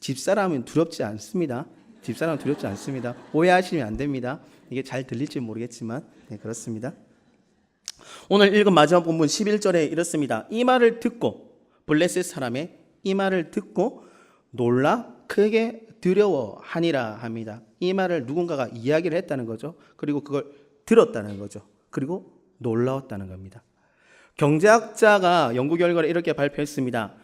집사람은 두렵지 않습니다. 집사람은 두렵지 않습니다. 오해하시면 안 됩니다. 이게 잘 들릴지 모르겠지만 네, 그렇습니다. 오늘 읽은 마지막 본문 11절에 이렇습니다. 이 말을 듣고 블레셋 사람의 이 말을 듣고 놀라 크게 두려워하니라 합니다. 이 말을 누군가가 이야기를 했다는 거죠. 그리고 그걸 들었다는 거죠. 그리고 놀라웠다는 겁니다. 경제학자가 연구 결과를 이렇게 발표했습니다.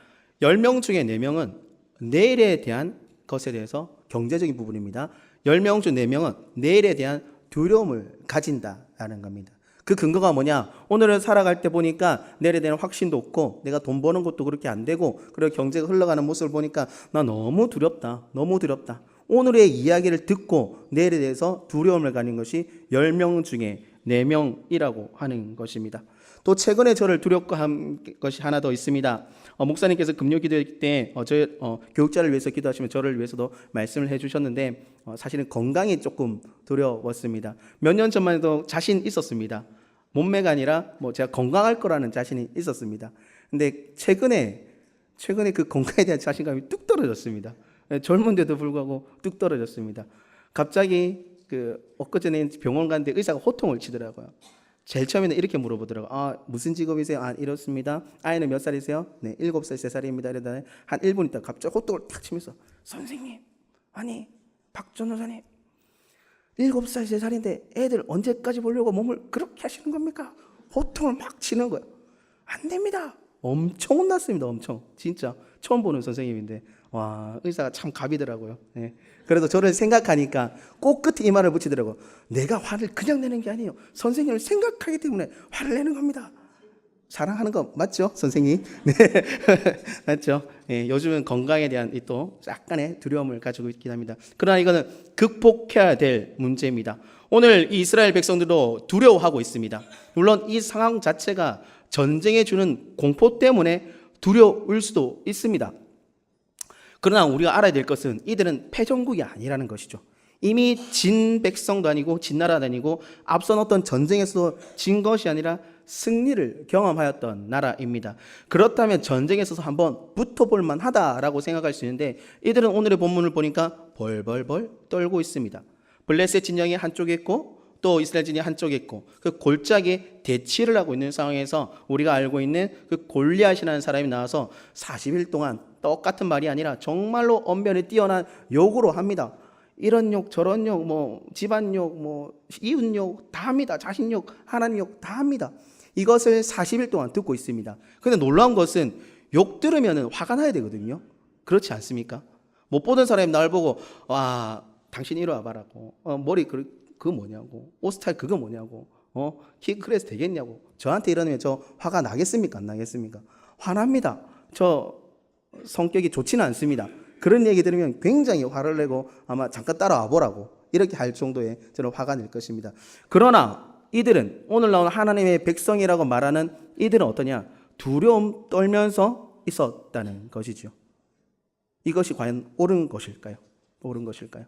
10명 중에 4명은 내일에 대한 것에 대해서 경제적인 부분입니다. 10명 중 4명은 내일에 대한 두려움을 가진다라는 겁니다. 그 근거가 뭐냐? 오늘을 살아갈 때 보니까 내일에 대한 확신도 없고 내가 돈 버는 것도 그렇게 안 되고 그리고 경제가 흘러가는 모습을 보니까 나 너무 두렵다. 너무 두렵다. 오늘의 이야기를 듣고 내일에 대해서 두려움을 가진 것이 10명 중에 4명이라고 하는 것입니다. 또 최근에 저를 두렵고한 것이 하나 더 있습니다. 목사님께서 금요 기도할 때 교육자를 위해서 기도하시면 저를 위해서도 말씀을 해주셨는데 사실은 건강이 조금 두려웠습니다. 몇 년 전만 해도 자신 있었습니다. 몸매가 아니라 제가 건강할 거라는 자신이 있었습니다. 근데 최근에 그 건강에 대한 자신감이 뚝 떨어졌습니다. 젊은데도 불구하고 뚝 떨어졌습니다. 갑자기 엊그전에 병원 갔는데 의사가 호통을 치더라고요. 제일 처음에는 이렇게 물어보더라고요. 무슨 직업이세요? 이렇습니다. 아이는 몇 살이세요? 네, 7살, 3살입니다. 이러다가 한 1분 있다가 갑자기 호통을 탁 치면서 선생님, 아니 박 전도사님 7살, 3살인데 애들 언제까지 보려고 몸을 그렇게 하시는 겁니까? 호통을 막 치는 거예요. 안 됩니다. 엄청 혼났습니다. 엄청. 진짜 처음 보는 선생님인데 와, 의사가 참 갑이더라고요. 네. 그래도 저를 생각하니까 꼭 끝에 이 말을 붙이더라고요. 내가 화를 그냥 내는 게 아니에요. 선생님을 생각하기 때문에 화를 내는 겁니다. 사랑하는 거 맞죠? 선생님? 네. 맞죠? 네, 요즘은 건강에 대한 또 약간의 두려움을 가지고 있긴 합니다. 그러나 이거는 극복해야 될 문제입니다. 오늘 이스라엘 백성들도 두려워하고 있습니다. 물론 이 상황 자체가 전쟁에 주는 공포 때문에 두려울 수도 있습니다. 그러나 우리가 알아야 될 것은 이들은 패전국이 아니라는 것이죠. 이미 진 백성도 아니고 진 나라도 아니고 앞선 어떤 전쟁에서 진 것이 아니라 승리를 경험하였던 나라입니다. 그렇다면 전쟁에 있어서 한번 붙어볼 만하다라고 생각할 수 있는데 이들은 오늘의 본문을 보니까 벌벌벌 떨고 있습니다. 블레셋 진영이 한쪽에 있고 또 이스라엘 진영이 한쪽에 있고 그 골짜기에 대치를 하고 있는 상황에서 우리가 알고 있는 그 골리앗이라는 사람이 나와서 40일 동안 똑같은 말이 아니라 정말로 언변이 뛰어난 욕으로 합니다. 이런 욕 저런 욕 집안 욕 이웃 욕 다 합니다. 자신 욕 하나님 욕 다 합니다. 이것을 40일 동안 듣고 있습니다. 그런데 놀라운 것은 욕 들으면 화가 나야 되거든요. 그렇지 않습니까? 못 보던 사람이 날 보고 와 당신 이리 와봐라고 머리 그거 뭐냐고 옷 스타일 그거 뭐냐고 키 그래서 되겠냐고 저한테 이러면 저 화가 나겠습니까? 안 나겠습니까? 화납니다. 저 성격이 좋지는 않습니다. 그런 얘기 들으면 굉장히 화를 내고 아마 잠깐 따라와 보라고 이렇게 할 정도의 저는 화가 날 것입니다. 그러나 이들은 오늘 나오는 하나님의 백성이라고 말하는 이들은 어떠냐? 두려움 떨면서 있었다는 것이죠. 이것이 과연 옳은 것일까요? 옳은 것일까요?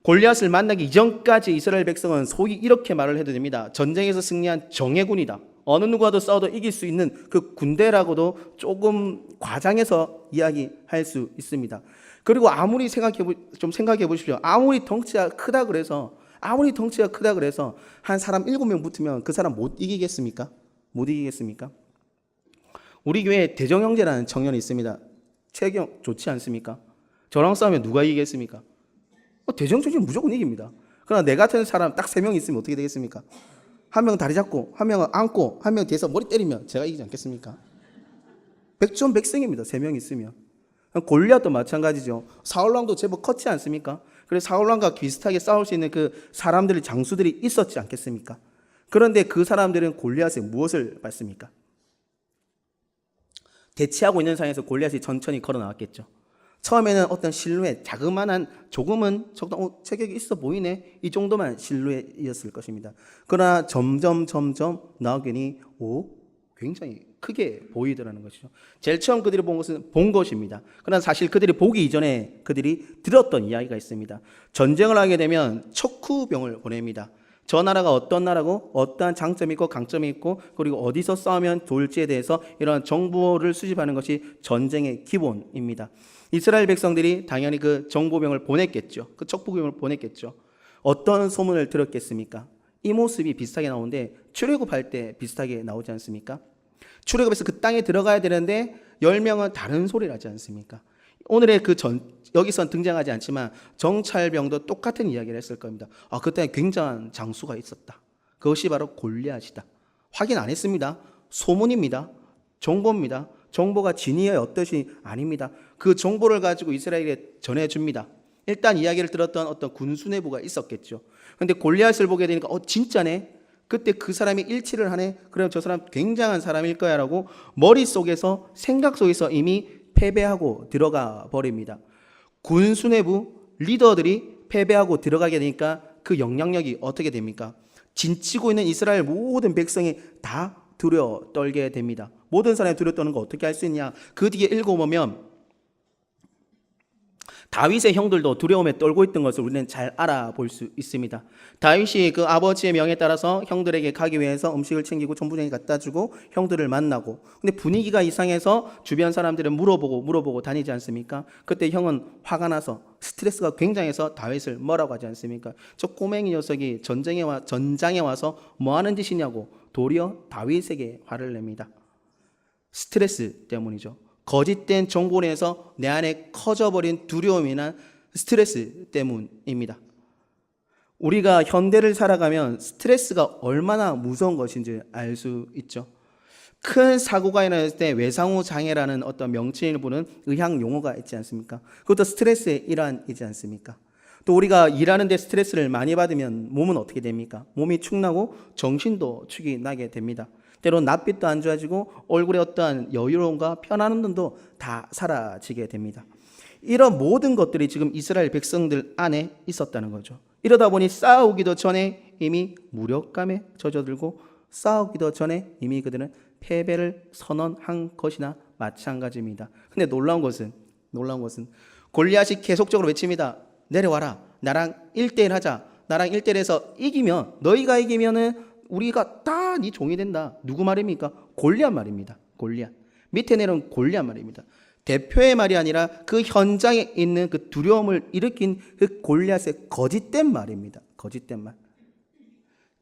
골리앗을 만나기 이전까지 이스라엘 백성은 소위 이렇게 말을 해도 됩니다. 전쟁에서 승리한 정예군이다. 어느 누구와도 싸워도 이길 수 있는 그 군대라고도 조금 과장해서 이야기할 수 있습니다. 그리고 아무리 생각해 보십시오. 아무리 덩치가 크다 그래서 한 사람 7명 붙으면 그 사람 못 이기겠습니까? 못 이기겠습니까? 우리 교회에 대정형제라는 청년이 있습니다. 체격 좋지 않습니까? 저랑 싸우면 누가 이기겠습니까? 대정형제는 무조건 이깁니다. 그러나 내 같은 사람 딱 3명 있으면 어떻게 되겠습니까? 한 명 다리 잡고 한 명은 안고 한 명 뒤에서 머리 때리면 제가 이기지 않겠습니까? 백전백승입니다. 3명 있으면. 골리앗도 마찬가지죠. 사울왕도 제법 컸지 않습니까? 그래서 사울왕과 비슷하게 싸울 수 있는 그 사람들이 장수들이 있었지 않겠습니까? 그런데 그 사람들은 골리앗에 무엇을 받습니까? 대치하고 있는 상황에서 골리앗이 천천히 걸어 나왔겠죠. 처음에는 어떤 실루엣, 자그마한 조금은 체격이 있어 보이네 이 정도만 실루엣이었을 것입니다. 그러나 점점 나오더니 굉장히 크게 보이더라는 것이죠. 제일 처음 그들이 본 것입니다. 그러나 사실 그들이 보기 이전에 그들이 들었던 이야기가 있습니다. 전쟁을 하게 되면 척후병을 보냅니다. 저 나라가 어떤 나라고 어떠한 장점이 있고 강점이 있고 그리고 어디서 싸우면 좋을지에 대해서 이런 정보를 수집하는 것이 전쟁의 기본입니다. 이스라엘 백성들이 당연히 그 정보병을 보냈겠죠. 그 첩보병을 보냈겠죠. 어떤 소문을 들었겠습니까? 이 모습이 비슷하게 나오는데 출애굽할 때 비슷하게 나오지 않습니까? 출애굽해서 그 땅에 들어가야 되는데 10명은 다른 소리를 하지 않습니까? 오늘의 여기선 등장하지 않지만 정찰병도 똑같은 이야기를 했을 겁니다. 그때 굉장한 장수가 있었다. 그것이 바로 골리앗이다. 확인 안 했습니다. 소문입니다. 정보입니다. 정보가 진위의 어떠시 아닙니다. 그 정보를 가지고 이스라엘에 전해줍니다. 일단 이야기를 들었던 어떤 군수 내부가 있었겠죠. 그런데 골리앗을 보게 되니까 진짜네. 그때 그 사람이 일치를 하네. 그럼 저 사람 굉장한 사람일 거야 라고 머릿속에서 생각 속에서 이미 패배하고 들어가 버립니다. 군수 내부 리더들이 패배하고 들어가게 되니까 그 영향력이 어떻게 됩니까? 진치고 있는 이스라엘 모든 백성이 다 두려워 떨게 됩니다. 모든 사람이 두려워 떠는 거 어떻게 할 수 있냐? 그 뒤에 읽어보면 다윗의 형들도 두려움에 떨고 있던 것을 우리는 잘 알아볼 수 있습니다. 다윗이 그 아버지의 명에 따라서 형들에게 가기 위해서 음식을 챙기고 전부장이 갖다 주고 형들을 만나고, 근데 분위기가 이상해서 주변 사람들은 물어보고 다니지 않습니까? 그때 형은 화가 나서 스트레스가 굉장해서 다윗을 뭐라고 하지 않습니까? 저 꼬맹이 녀석이 전장에 와서 뭐 하는 짓이냐고 도리어 다윗에게 화를 냅니다. 스트레스 때문이죠. 거짓된 정보를 해서 내 안에 커져버린 두려움이나 스트레스 때문입니다. 우리가 현대를 살아가면 스트레스가 얼마나 무서운 것인지 알 수 있죠. 큰 사고가 일어났을 때 외상후 장애라는 어떤 명칭을 부는 의학 용어가 있지 않습니까? 그것도 스트레스의 일환이지 않습니까? 또 우리가 일하는데 스트레스를 많이 받으면 몸은 어떻게 됩니까? 몸이 축나고 정신도 축이 나게 됩니다. 때로는 낯빛도 안 좋아지고 얼굴에 어떠한 여유로움과 편안함도 다 사라지게 됩니다. 이런 모든 것들이 지금 이스라엘 백성들 안에 있었다는 거죠. 이러다 보니 싸우기도 전에 이미 무력감에 젖어들고 싸우기도 전에 이미 그들은 패배를 선언한 것이나 마찬가지입니다. 근데 놀라운 것은 골리앗이 계속적으로 외칩니다. 내려와라. 나랑 1대1 하자. 나랑 1대1에서 이기면, 너희가 이기면은 우리가 다 네 종이 된다. 누구 말입니까? 골리앗 말입니다. 골리앗. 밑에 내려온 골리앗 말입니다. 대표의 말이 아니라 그 현장에 있는 그 두려움을 일으킨 그 골리앗의 거짓된 말입니다. 거짓된 말.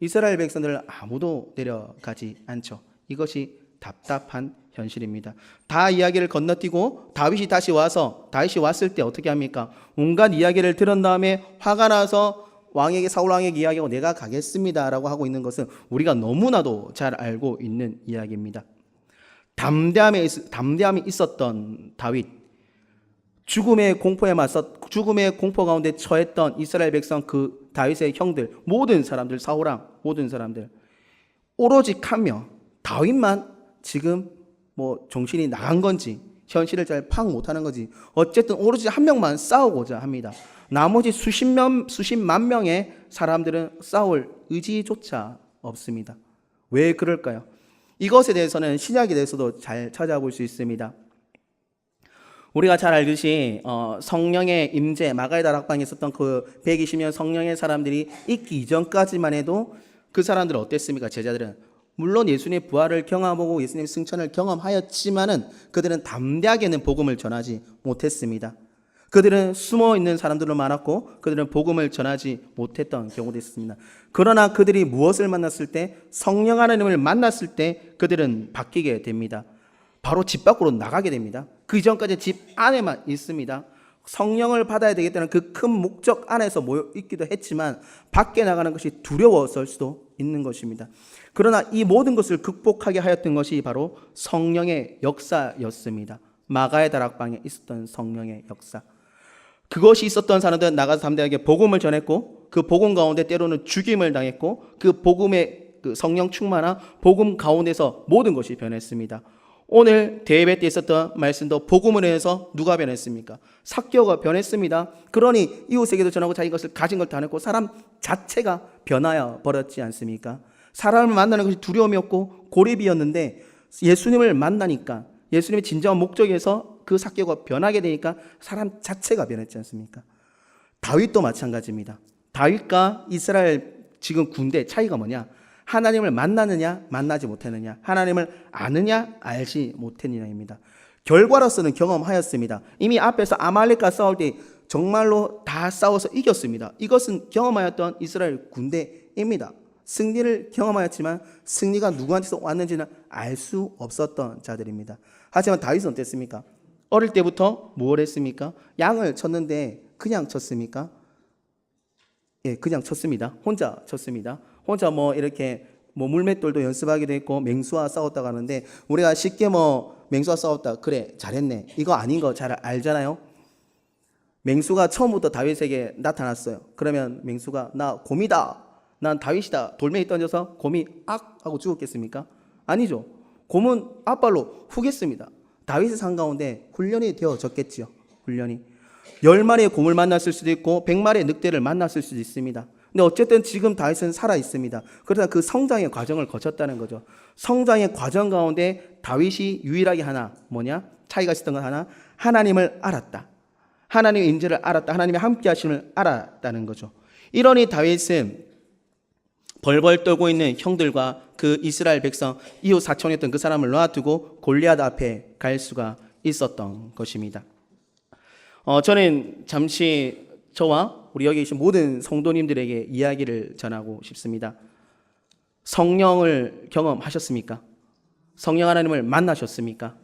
이스라엘 백성들을 아무도 내려가지 않죠. 이것이 답답한 현실입니다. 다 이야기를 건너뛰고 다윗이 왔을 때 어떻게 합니까? 온갖 이야기를 들은 다음에 화가 나서 사울 왕에게 이야기하고 내가 가겠습니다라고 하고 있는 것은 우리가 너무나도 잘 알고 있는 이야기입니다. 담대함이 있었던 다윗, 죽음의 공포 가운데 처했던 이스라엘 백성, 그 다윗의 형들, 모든 사람들, 사울 왕 모든 사람들, 오로지 한 명 다윗만 지금 정신이 나간 건지 현실을 잘 파악 못하는 건지 어쨌든 오로지 한 명만 싸우고자 합니다. 나머지 수십만 명의 사람들은 싸울 의지조차 없습니다. 왜 그럴까요? 이것에 대해서는 신약에 대해서도 잘 찾아볼 수 있습니다. 우리가 잘 알듯이 성령의 임재, 마가의 다락방에 있었던 그 120년 성령의 사람들이 있기 이전까지만 해도 그 사람들은 어땠습니까? 제자들은 물론 예수님의 부활을 경험하고 예수님의 승천을 경험하였지만은 그들은 담대하게는 복음을 전하지 못했습니다. 그들은 숨어 있는 사람들로 많았고 그들은 복음을 전하지 못했던 경우도 있습니다. 그러나 그들이 무엇을 만났을 때, 성령 하나님을 만났을 때 그들은 바뀌게 됩니다. 바로 집 밖으로 나가게 됩니다. 그 이전까지 집 안에만 있습니다. 성령을 받아야 되겠다는 그 큰 목적 안에서 모여 있기도 했지만 밖에 나가는 것이 두려웠을 수도 있는 것입니다. 그러나 이 모든 것을 극복하게 하였던 것이 바로 성령의 역사였습니다. 마가의 다락방에 있었던 성령의 역사. 그것이 있었던 사람들은 나가서 담대하게 복음을 전했고 그 복음 가운데 때로는 죽임을 당했고 그 복음의 그 성령 충만한 복음 가운데서 모든 것이 변했습니다. 오늘 대예배 때 있었던 말씀도 복음을 해서 누가 변했습니까? 삭개오가 변했습니다. 그러니 이웃에게도 전하고 자기 것을 가진 걸 다 냈고 사람 자체가 변하여 버렸지 않습니까? 사람을 만나는 것이 두려움이었고 고립이었는데 예수님을 만나니까 예수님의 진정한 목적에서 그 삭개오가 변하게 되니까 사람 자체가 변했지 않습니까? 다윗도 마찬가지입니다. 다윗과 이스라엘 지금 군대 차이가 뭐냐? 하나님을 만나느냐 만나지 못했느냐, 하나님을 아느냐 알지 못했느냐입니다. 결과로서는 경험하였습니다. 이미 앞에서 아말렉과 싸울 때 정말로 다 싸워서 이겼습니다. 이것은 경험하였던 이스라엘 군대입니다. 승리를 경험하였지만 승리가 누구한테서 왔는지는 알 수 없었던 자들입니다. 하지만 다윗은 어땠습니까? 어릴 때부터 뭘 했습니까? 양을 쳤는데 그냥 쳤습니까? 예, 그냥 쳤습니다. 혼자 쳤습니다. 혼자 이렇게 물맷돌도 연습하기도 했고 맹수와 싸웠다고 하는데, 우리가 쉽게 맹수와 싸웠다, 그래 잘했네, 이거 아닌 거 잘 알잖아요. 맹수가 처음부터 다윗에게 나타났어요. 그러면 맹수가 나 곰이다, 난 다윗이다, 돌멩이 던져서 곰이 악 하고 죽었겠습니까? 아니죠. 곰은 앞발로 후겠습니다. 다윗의 산 가운데 훈련이 되어졌겠지요. 훈련이 10마리의 곰을 만났을 수도 있고 100마리의 늑대를 만났을 수도 있습니다. 근데 어쨌든 지금 다윗은 살아 있습니다. 그러나 그 성장의 과정을 거쳤다는 거죠. 성장의 과정 가운데 다윗이 유일하게 하나 차이가 있었던 건 하나, 하나님을 알았다. 하나님의 임재를 알았다. 하나님의 함께 하심을 알았다는 거죠. 이러니 다윗은 벌벌 떨고 있는 형들과 그 이스라엘 백성, 이웃 사촌이었던 그 사람을 놔두고 골리앗 앞에 갈 수가 있었던 것입니다. 저는 잠시 저와 우리 여기 계신 모든 성도님들에게 이야기를 전하고 싶습니다. 성령을 경험하셨습니까? 성령 하나님을 만나셨습니까?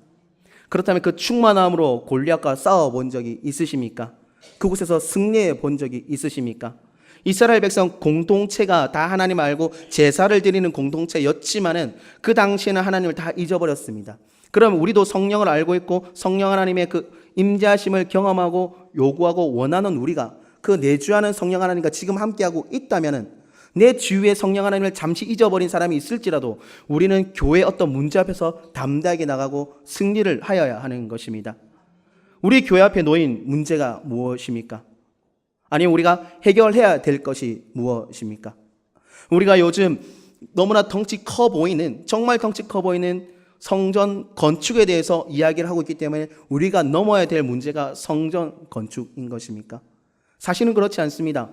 그렇다면 그 충만함으로 골리앗과 싸워본 적이 있으십니까? 그곳에서 승리해 본 적이 있으십니까? 이스라엘 백성 공동체가 다 하나님 알고 제사를 드리는 공동체였지만은 그 당시에는 하나님을 다 잊어버렸습니다. 그럼 우리도 성령을 알고 있고 성령 하나님의 그 임재하심을 경험하고 요구하고 원하는 우리가 그 내주하는 성령 하나님과 지금 함께하고 있다면은, 내 주위에 성령 하나님을 잠시 잊어버린 사람이 있을지라도 우리는 교회의 어떤 문제 앞에서 담대하게 나가고 승리를 하여야 하는 것입니다. 우리 교회 앞에 놓인 문제가 무엇입니까? 아니면 우리가 해결해야 될 것이 무엇입니까? 우리가 요즘 너무나 덩치 커 보이는, 정말 덩치 커 보이는 성전 건축에 대해서 이야기를 하고 있기 때문에 우리가 넘어야 될 문제가 성전 건축인 것입니까? 사실은 그렇지 않습니다.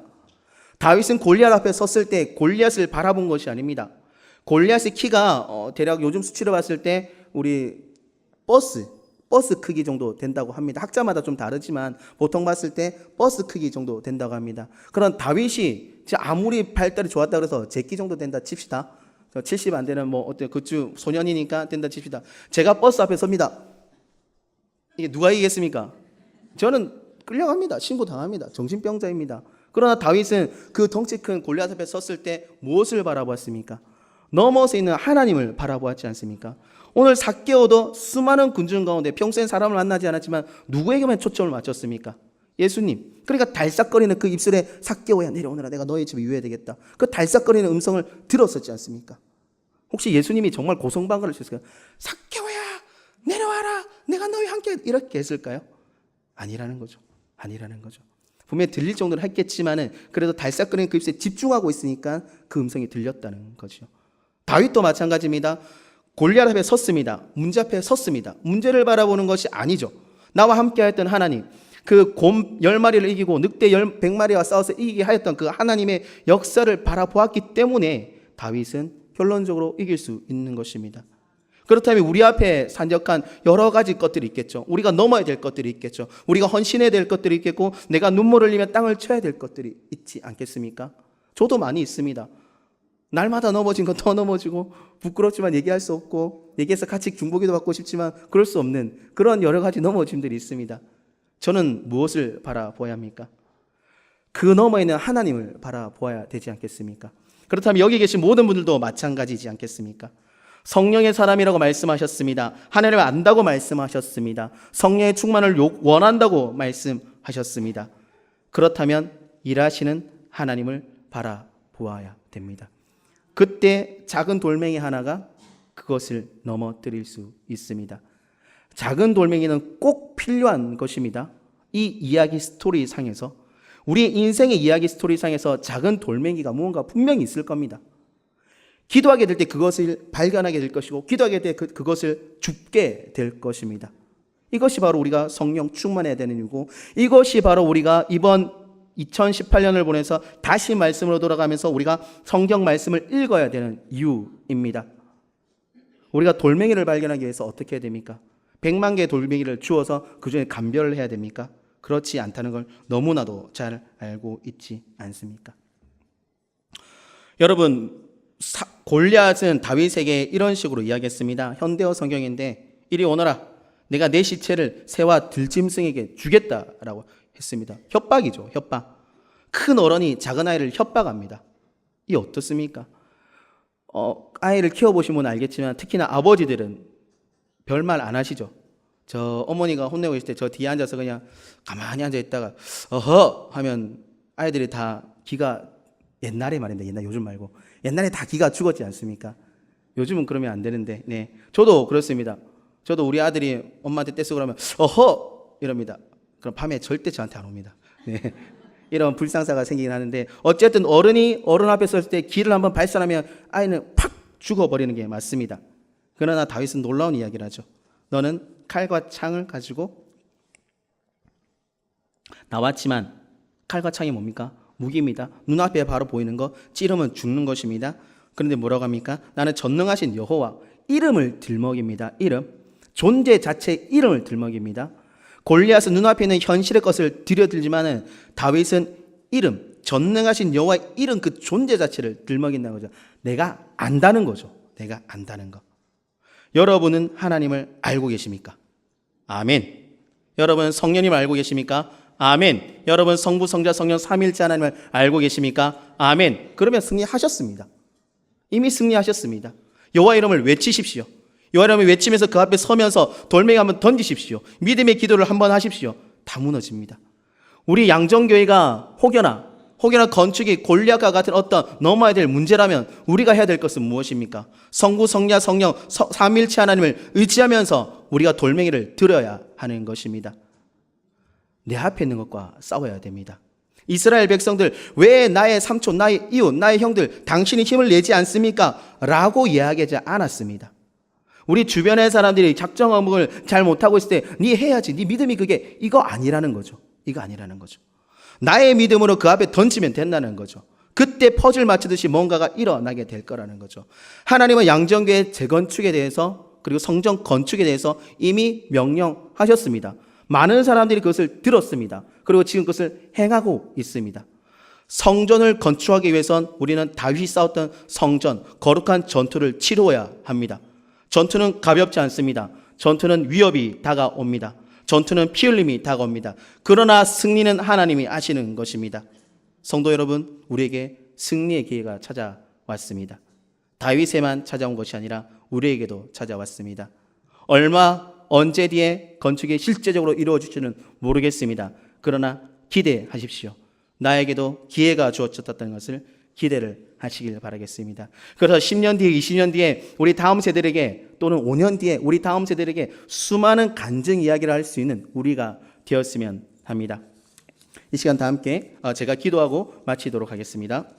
다윗은 골리앗 앞에 섰을 때 골리앗을 바라본 것이 아닙니다. 골리앗의 키가 대략 요즘 수치로 봤을 때 우리 버스 크기 정도 된다고 합니다. 학자마다 좀 다르지만 보통 봤을 때 버스 크기 정도 된다고 합니다. 그런 다윗이 아무리 발달이 좋았다 그래서 제 키 정도 된다 칩시다. 70 안 되는 그쯤 소년이니까 된다 칩시다. 제가 버스 앞에 섭니다. 이게 누가 이기겠습니까? 저는 끌려갑니다. 신고당합니다. 정신병자입니다. 그러나 다윗은 그 덩치 큰 골리앗 앞에 섰을 때 무엇을 바라보았습니까? 넘어서 있는 하나님을 바라보았지 않습니까? 오늘 삭개오도 수많은 군중 가운데 평소엔 사람을 만나지 않았지만 누구에게만 초점을 맞췄습니까? 예수님. 그러니까 달싹거리는 그 입술에 삭개오야 내려오너라, 내가 너희 집에 유해야 되겠다. 그 달싹거리는 음성을 들었었지 않습니까? 혹시 예수님이 정말 고성방가를 주셨을까요? 삭개오야 내려와라, 내가 너희 함께 이렇게 했을까요? 아니라는 거죠. 아니라는 거죠. 분명히 들릴 정도로 했겠지만은 그래도 달싹거리는 그 입술에 집중하고 있으니까 그 음성이 들렸다는 거죠. 다윗도 마찬가지입니다. 골리앗 앞에 섰습니다. 문제 앞에 섰습니다. 문제를 바라보는 것이 아니죠. 나와 함께 하였던 하나님, 그 곰 10마리를 이기고 늑대 100마리와 싸워서 이기게 하였던 그 하나님의 역사를 바라보았기 때문에 다윗은 결론적으로 이길 수 있는 것입니다. 그렇다면 우리 앞에 산적한 여러 가지 것들이 있겠죠. 우리가 넘어야 될 것들이 있겠죠. 우리가 헌신해야 될 것들이 있겠고 내가 눈물을 흘리며 땅을 쳐야 될 것들이 있지 않겠습니까? 저도 많이 있습니다. 날마다 넘어진 건 더 넘어지고 부끄럽지만 얘기할 수 없고 얘기해서 같이 중보기도 받고 싶지만 그럴 수 없는 그런 여러 가지 넘어짐들이 있습니다. 저는 무엇을 바라보아야 합니까? 그 너머에 있는 하나님을 바라보아야 되지 않겠습니까? 그렇다면 여기 계신 모든 분들도 마찬가지지 않겠습니까? 성령의 사람이라고 말씀하셨습니다. 하나님을 안다고 말씀하셨습니다. 성령의 충만을 원한다고 말씀하셨습니다. 그렇다면 일하시는 하나님을 바라보아야 됩니다. 그때 작은 돌멩이 하나가 그것을 넘어뜨릴 수 있습니다. 작은 돌멩이는 꼭 필요한 것입니다. 이 이야기 스토리 상에서, 우리 인생의 이야기 스토리 상에서 작은 돌멩이가 무언가 분명히 있을 겁니다. 기도하게 될 때 그것을 발견하게 될 것이고 기도하게 될 때 그것을 줍게 될 것입니다. 이것이 바로 우리가 성령 충만해야 되는 이유고, 이것이 바로 우리가 이번 2018년을 보내서 다시 말씀으로 돌아가면서 우리가 성경 말씀을 읽어야 되는 이유입니다. 우리가 돌멩이를 발견하기 위해서 어떻게 해야 됩니까? 100만 개의 돌멩이를 주어서 그 중에 감별을 해야 됩니까? 그렇지 않다는 걸 너무나도 잘 알고 있지 않습니까? 여러분, 골리앗은 다윗에게 이런 식으로 이야기했습니다. 현대어 성경인데 이리 오너라. 내가 내 시체를 새와 들짐승에게 주겠다라고 했습니다. 협박이죠. 협박. 큰 어른이 작은 아이를 협박합니다. 이 어떻습니까? 아이를 키워보신 분은 알겠지만 특히나 아버지들은 별말 안 하시죠. 저 어머니가 혼내고 있을 때 저 뒤에 앉아서 그냥 가만히 앉아 있다가 어허 하면 아이들이 다 기가, 옛날에 말입니다. 옛날, 요즘 말고 옛날에 다 기가 죽었지 않습니까? 요즘은 그러면 안 되는데, 네, 저도 그렇습니다. 저도 우리 아들이 엄마한테 떼쓰고 그러면 어허 이럽니다. 그럼 밤에 절대 저한테 안 옵니다. 네. 이런 불상사가 생기긴 하는데 어쨌든 어른이 어른 앞에 섰을 때 기를 한번 발산하면 아이는 팍 죽어버리는 게 맞습니다. 그러나 다윗은 놀라운 이야기를 하죠. 너는 칼과 창을 가지고 나왔지만 칼과 창이 뭡니까? 무기입니다. 눈앞에 바로 보이는 거 찌르면 죽는 것입니다. 그런데 뭐라고 합니까? 나는 전능하신 여호와 이름을 들먹입니다. 이름, 존재 자체의 이름을 들먹입니다. 골리앗은 눈앞에 있는 현실의 것을 들여들지만은 다윗은 이름, 전능하신 여호와의 이름, 그 존재 자체를 들먹인다는 거죠. 내가 안다는 거죠. 내가 안다는 거. 여러분은 하나님을 알고 계십니까? 아멘. 여러분 성령님을 알고 계십니까? 아멘. 여러분 성부, 성자, 성령 삼위일체 하나님을 알고 계십니까? 아멘. 그러면 승리하셨습니다. 이미 승리하셨습니다. 여호와 이름을 외치십시오. 여호와 이름을 외치면서 그 앞에 서면서 돌멩이 한번 던지십시오. 믿음의 기도를 한번 하십시오. 다 무너집니다. 우리 양정교회가 혹여나 건축이 골리앗과 같은 어떤 넘어야 될 문제라면 우리가 해야 될 것은 무엇입니까? 성부, 성자, 성령 삼위일체 하나님을 의지하면서 우리가 돌멩이를 들어야 하는 것입니다. 내 앞에 있는 것과 싸워야 됩니다. 이스라엘 백성들, 왜 나의 삼촌, 나의 이웃, 나의 형들 당신이 힘을 내지 않습니까? 라고 이야기하지 않았습니다. 우리 주변의 사람들이 작정 업무를 잘 못하고 있을 때 네 해야지, 네 믿음이 그게 이거 아니라는 거죠. 이거 아니라는 거죠. 나의 믿음으로 그 앞에 던지면 된다는 거죠. 그때 퍼즐 맞추듯이 뭔가가 일어나게 될 거라는 거죠. 하나님은 양정교회 재건축에 대해서 그리고 성전 건축에 대해서 이미 명령하셨습니다. 많은 사람들이 그것을 들었습니다. 그리고 지금 그것을 행하고 있습니다. 성전을 건축하기 위해선 우리는 다윗이 싸웠던 성전, 거룩한 전투를 치루어야 합니다. 전투는 가볍지 않습니다. 전투는 위협이 다가옵니다. 전투는 피 흘림이 다가옵니다. 그러나 승리는 하나님이 하시는 것입니다. 성도 여러분, 우리에게 승리의 기회가 찾아왔습니다. 다윗에만 찾아온 것이 아니라 우리에게도 찾아왔습니다. 언제 뒤에 건축이 실제적으로 이루어질지는 모르겠습니다. 그러나 기대하십시오. 나에게도 기회가 주어졌다는 것을 기대를 하시길 바라겠습니다. 그래서 10년 뒤에, 20년 뒤에 우리 다음 세대에게 또는 5년 뒤에 우리 다음 세대에게 수많은 간증 이야기를 할 수 있는 우리가 되었으면 합니다. 이 시간 다 함께 제가 기도하고 마치도록 하겠습니다.